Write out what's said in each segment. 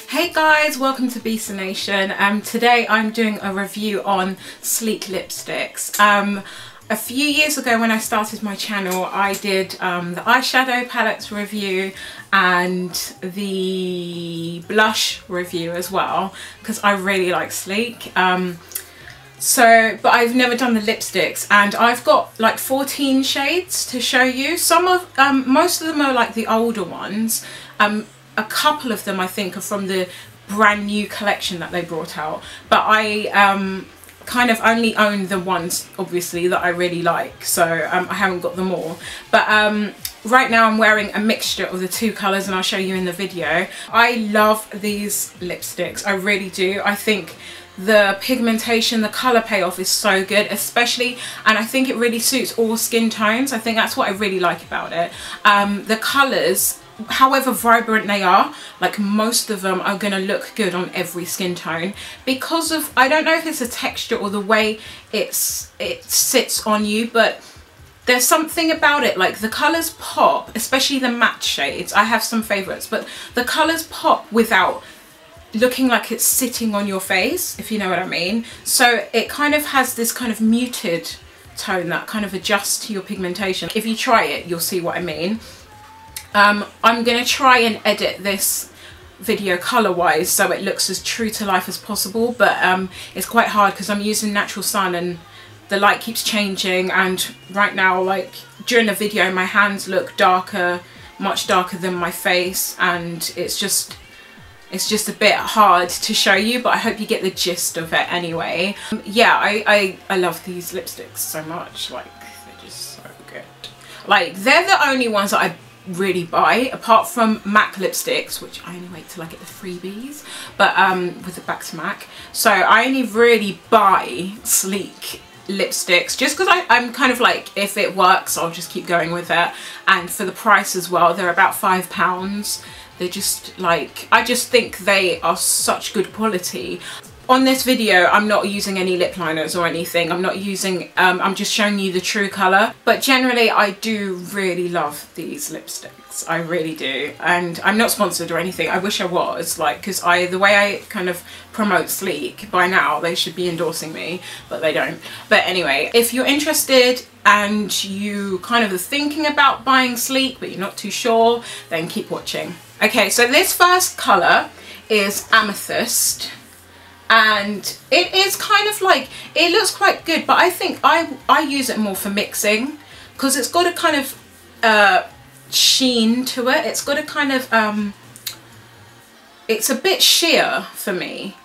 Hey guys, welcome to BisaNation. Today I'm doing a review on sleek lipsticks. A few years ago when I started my channel, I did the eyeshadow palettes review and the blush review as well, because I really like sleek. But I've never done the lipsticks, and I've got like 14 shades to show you. Most of them are like the older ones. A couple of them I think are from the brand new collection that they brought out, but I kind of only own the ones obviously that I really like, so I haven't got them all. But right now I'm wearing a mixture of the two colours, and I'll show you in the video. I love these lipsticks, I really do. I think the pigmentation, the colour payoff is so good, especially, and I think it really suits all skin tones. I think that's what I really like about it. The colours, however vibrant they are, like most of them are going to look good on every skin tone because of, I don't know if it's a texture or the way it sits on you, but there's something about it, like the colours pop, especially the matte shades. I have some favourites, but the colours pop without looking like it's sitting on your face, if you know what I mean. So it kind of has this kind of muted tone that kind of adjusts to your pigmentation. If you try it, you'll see what I mean. I'm going to try and edit this video colour wise so it looks as true to life as possible, but it's quite hard because I'm using natural sun and the light keeps changing, and right now, like during the video, my hands look darker, much darker than my face, and it's just a bit hard to show you, but I hope you get the gist of it anyway. Yeah, I love these lipsticks so much, like they're just so good. Like they're the only ones that I really buy, apart from MAC lipsticks, which I only wait till I get the freebies, but with the back to MAC. So I only really buy sleek lipsticks just because I'm kind of like, if it works I'll just keep going with it, and for the price as well, they're about £5. They're just like, I just think they are such good quality. On this video, I'm not using any lip liners or anything. I'm not using, I'm just showing you the true colour. But generally, I do really love these lipsticks. I really do. And I'm not sponsored or anything. I wish I was, like, because the way I kind of promote sleek, by now they should be endorsing me, but they don't. But anyway, if you're interested and you kind of are thinking about buying sleek, but you're not too sure, then keep watching. Okay, so this first colour is Amethyst. And it is kind of like, it looks quite good, but I think I use it more for mixing because it's got a kind of sheen to it. It's got a kind of, it's a bit sheer for me.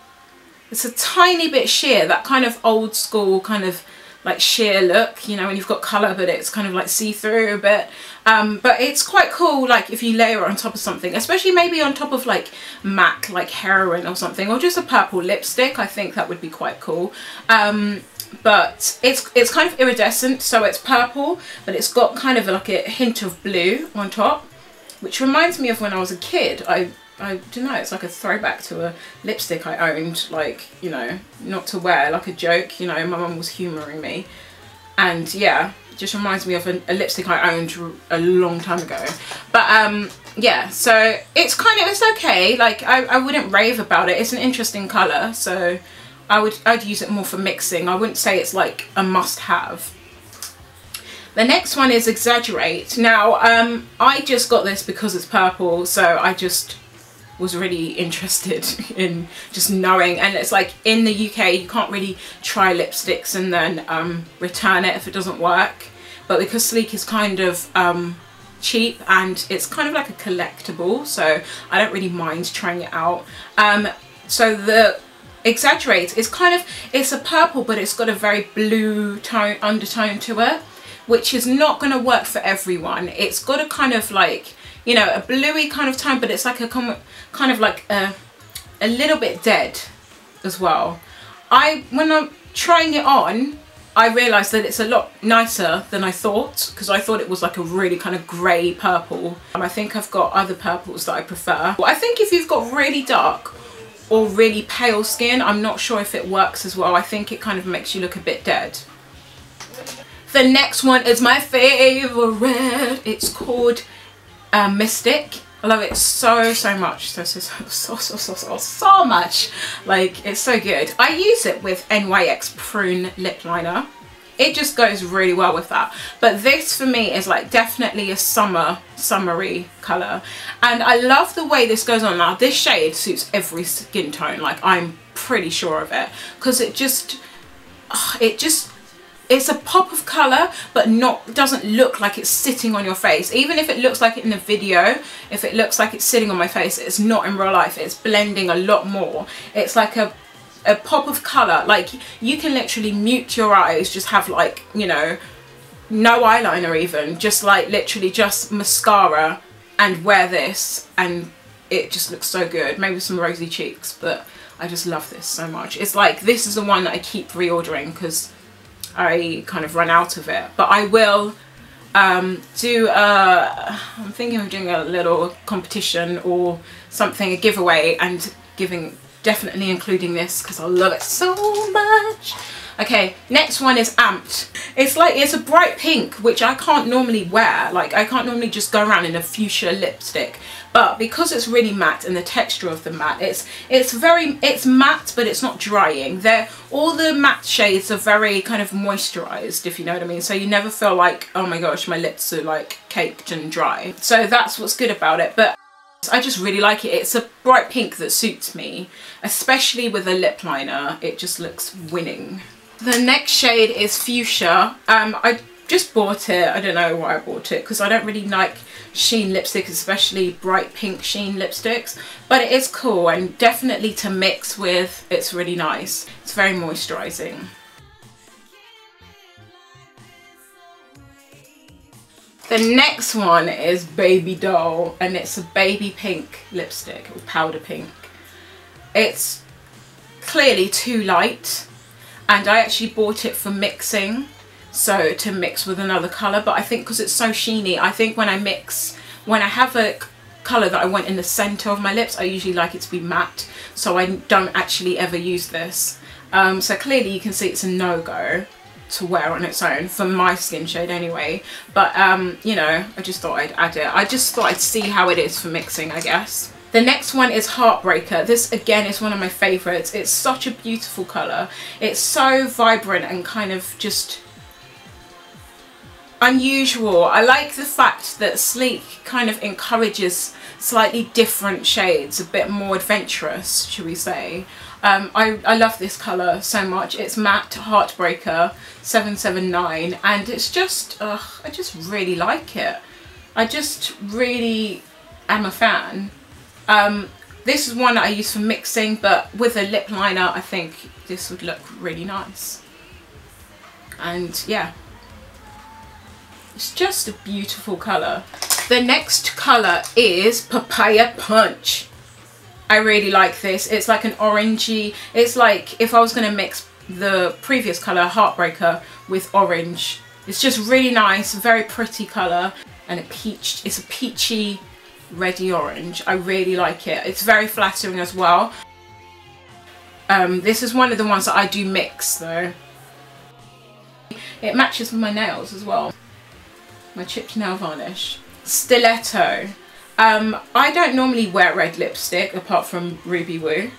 It's a tiny bit sheer, that kind of old school kind of like sheer look, you know, when you've got colour but it's kind of like see-through a bit. But it's quite cool, like if you layer it on top of something, especially maybe on top of like MAC, like Heroin or something, or just a purple lipstick. I think that would be quite cool. But it's kind of iridescent, so it's purple, but it's got kind of like a hint of blue on top, which reminds me of when I was a kid. I don't know, it's like a throwback to a lipstick I owned, like, you know, not to wear, like a joke, you know, my mum was humouring me. And yeah, it just reminds me of a lipstick I owned a long time ago. But yeah, so it's kind of, it's okay, like I wouldn't rave about it. It's an interesting colour, so I'd use it more for mixing. I wouldn't say it's like a must-have. The next one is Exaggerate. Now, I just got this because it's purple, so I just was really interested in just knowing, and it's like in the UK you can't really try lipsticks and then return it if it doesn't work, but because sleek is kind of cheap and it's kind of like a collectible, so I don't really mind trying it out. So the Exaggerate is kind of, it's a purple but it's got a very blue tone undertone to it, which is not going to work for everyone. It's got a kind of like, you know, a bluey kind of tone, but it's like a kind of like a little bit dead as well. When I'm trying it on, I realised that it's a lot nicer than I thought, because I thought it was like a really kind of grey purple. I think I've got other purples that I prefer. I think if you've got really dark or really pale skin, I'm not sure if it works as well. I think it kind of makes you look a bit dead. The next one is my favorite. It's called Mystic. I love it so much, so much. Like, it's so good. I use it with NYX Prune lip liner. It just goes really well with that. But this for me is like definitely a summery colour, and I love the way this goes on. Now this shade suits every skin tone, like I'm pretty sure of it, because it's a pop of colour, but doesn't look like it's sitting on your face. Even if it looks like it in the video, if it looks like it's sitting on my face, it's not in real life. It's blending a lot more. It's like a pop of colour. Like, you can literally mute your eyes, just have like, you know, no eyeliner even, just like literally just mascara and wear this, and it just looks so good. Maybe some rosy cheeks, but I just love this so much. It's like, this is the one that I keep reordering because I kind of run out of it. But I will I'm thinking of doing a little competition or something, a giveaway, and definitely including this because I love it so much. Okay, next one is Amped. It's a bright pink, which I can't normally wear. Like, I can't normally just go around in a fuchsia lipstick, but because it's really matte and the texture of the matte, it's matte, but it's not drying. All the matte shades are very kind of moisturized, if you know what I mean. So you never feel like, oh my gosh, my lips are like caked and dry. So that's what's good about it. But I just really like it. It's a bright pink that suits me, especially with a lip liner. It just looks winning. The next shade is Fuchsia. I just bought it. I don't know why I bought it, because I don't really like sheen lipsticks, especially bright pink sheen lipsticks, but it is cool, and definitely to mix with, it's really nice. It's very moisturizing. The next one is Baby Doll, and it's a baby pink lipstick, or powder pink. It's clearly too light, and I actually bought it for mixing, so to mix with another colour. But I think because it's so sheeny, I think when I have a colour that I want in the centre of my lips, I usually like it to be matte, so I don't actually ever use this. So clearly you can see it's a no-go to wear on its own, for my skin shade anyway. But you know, I just thought I'd add it. I just thought I'd see how it is for mixing, I guess. The next one is Heartbreaker. This again is one of my favourites. It's such a beautiful colour. It's so vibrant and kind of just unusual. I like the fact that Sleek kind of encourages slightly different shades, a bit more adventurous, should we say. I love this colour so much. It's matte Heartbreaker 779, and it's just, I just really like it. I just really am a fan. This is one that I use for mixing, but with a lip liner I think this would look really nice. And yeah, it's just a beautiful colour. The next colour is Papaya Punch. I really like this. It's like an orangey, it's like if I was going to mix the previous colour, Heartbreaker, with orange. It's just really nice, very pretty colour, and it's a peachy reddy orange. I really like it. It's very flattering as well. This is one of the ones that I do mix though. It matches with my nails as well. My chipped nail varnish. Stilletto. I don't normally wear red lipstick apart from Ruby Woo,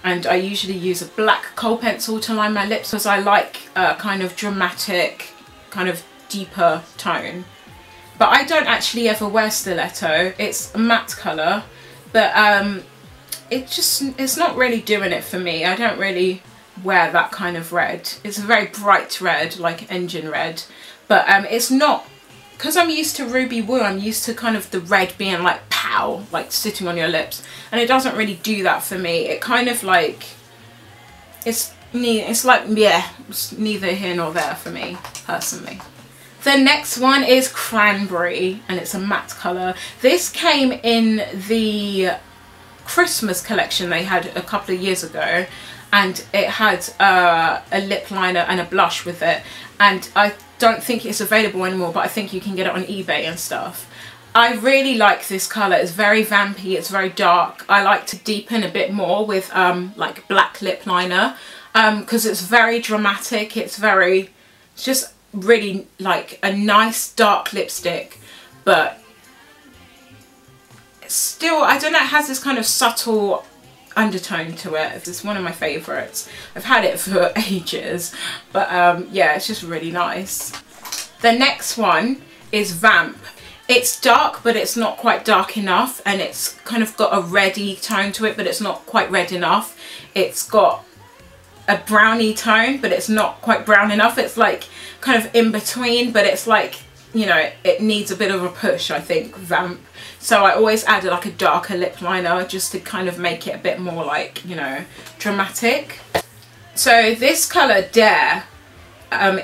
and I usually use a black kohl pencil to line my lips because I like a kind of dramatic, kind of deeper tone. But I don't actually ever wear Stilletto. It's a matte colour, but it's not really doing it for me. I don't really wear that kind of red. It's a very bright red, like engine red, but it's not, because I'm used to Ruby Woo, I'm used to kind of the red being like pow, like sitting on your lips, and it doesn't really do that for me. It kind of like, it's like, yeah, it's neither here nor there for me personally. The next one is Cranberry, and it's a matte colour. This came in the Christmas collection they had a couple of years ago, and it had a lip liner and a blush with it, and I don't think it's available anymore, but I think you can get it on eBay and stuff. I really like this colour. It's very vampy, it's very dark. I like to deepen a bit more with like black lip liner, because it's very dramatic. It's just really like a nice dark lipstick, but still, I don't know, it has this kind of subtle undertone to it. It's one of my favourites. I've had it for ages, but yeah, it's just really nice. The next one is Vamp. It's dark, but it's not quite dark enough, and it's kind of got a reddy tone to it, but it's not quite red enough. It's got a browny tone, but it's not quite brown enough. It's like kind of in between, but it's like, you know, it needs a bit of a push, I think, Vamp. So I always added like a darker lip liner just to kind of make it a bit more like, you know, dramatic. So this colour, Dare,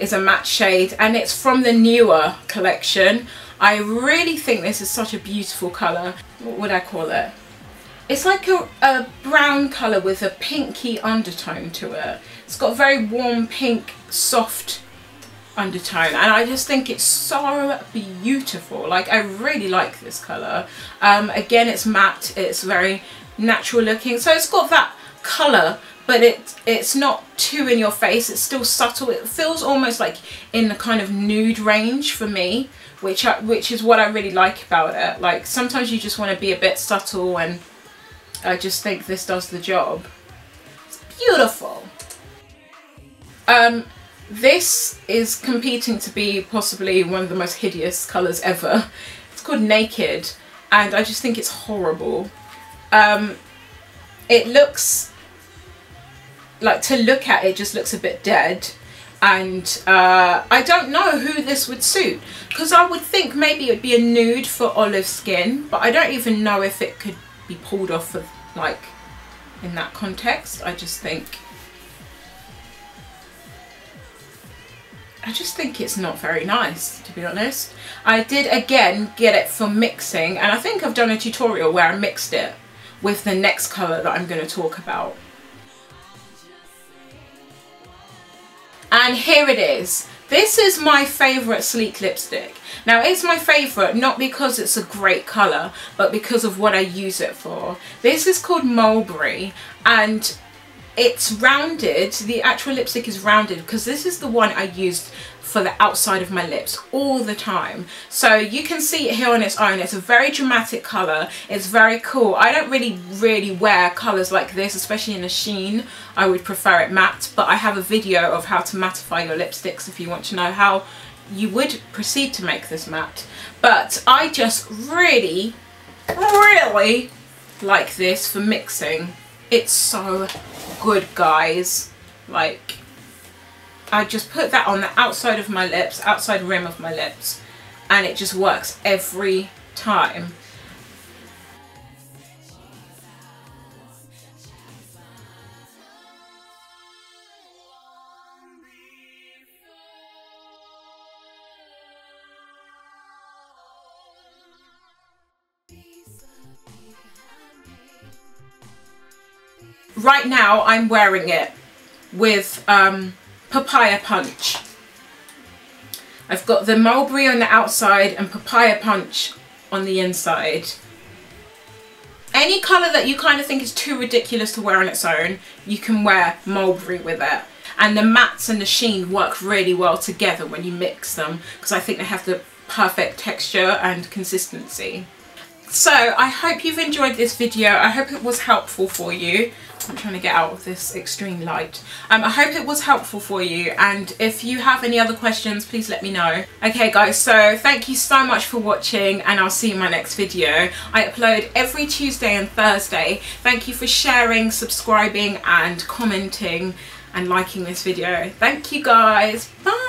is a matte shade, and it's from the newer collection. I really think this is such a beautiful colour. What would I call it? It's like a brown colour with a pinky undertone to it. It's got a very warm pink, soft undertone, and I just think it's so beautiful. Like, I really like this colour. Again, it's matte, it's very natural looking, so it's got that colour, but it's not too in your face. It's still subtle. It feels almost like in the kind of nude range for me, which is what I really like about it. Like, sometimes you just want to be a bit subtle, and I just think this does the job. It's beautiful. This is competing to be possibly one of the most hideous colours ever. It's called Naked, and I just think it's horrible. It looks like, to look at it, just looks a bit dead, and I don't know who this would suit, because I would think maybe it would be a nude for olive skin, but I don't even know if it could be pulled off of, like, in that context. I just think it's not very nice, to be honest. I did again get it for mixing, and I think I've done a tutorial where I mixed it with the next colour that I'm going to talk about. And here it is. This is my favourite sleek lipstick. Now, it's my favourite not because it's a great colour, but because of what I use it for. This is called Mulberry, and it's rounded. The actual lipstick is rounded because this is the one I used for the outside of my lips all the time. So you can see it here on its own. It's a very dramatic colour. It's very cool. I don't really wear colours like this, especially in a sheen. I would prefer it matte, but I have a video of how to mattify your lipsticks if you want to know how you would proceed to make this matte. But I just really like this for mixing. It's so good, guys. Like, I just put that on the outside of my lips, outside rim of my lips, and it just works every time. Right now I'm wearing it with Papaya Punch. I've got the Mulberry on the outside and Papaya Punch on the inside. Any colour that you kind of think is too ridiculous to wear on its own, you can wear Mulberry with it. And the mattes and the sheen work really well together when you mix them, because I think they have the perfect texture and consistency. So I hope you've enjoyed this video. I hope it was helpful for you. I'm trying to get out of this extreme light. I hope it was helpful for you, and if you have any other questions, please let me know. Okay guys, so thank you so much for watching, and I'll see you in my next video. I upload every Tuesday and Thursday. Thank you for sharing, subscribing and commenting and liking this video. Thank you guys. Bye.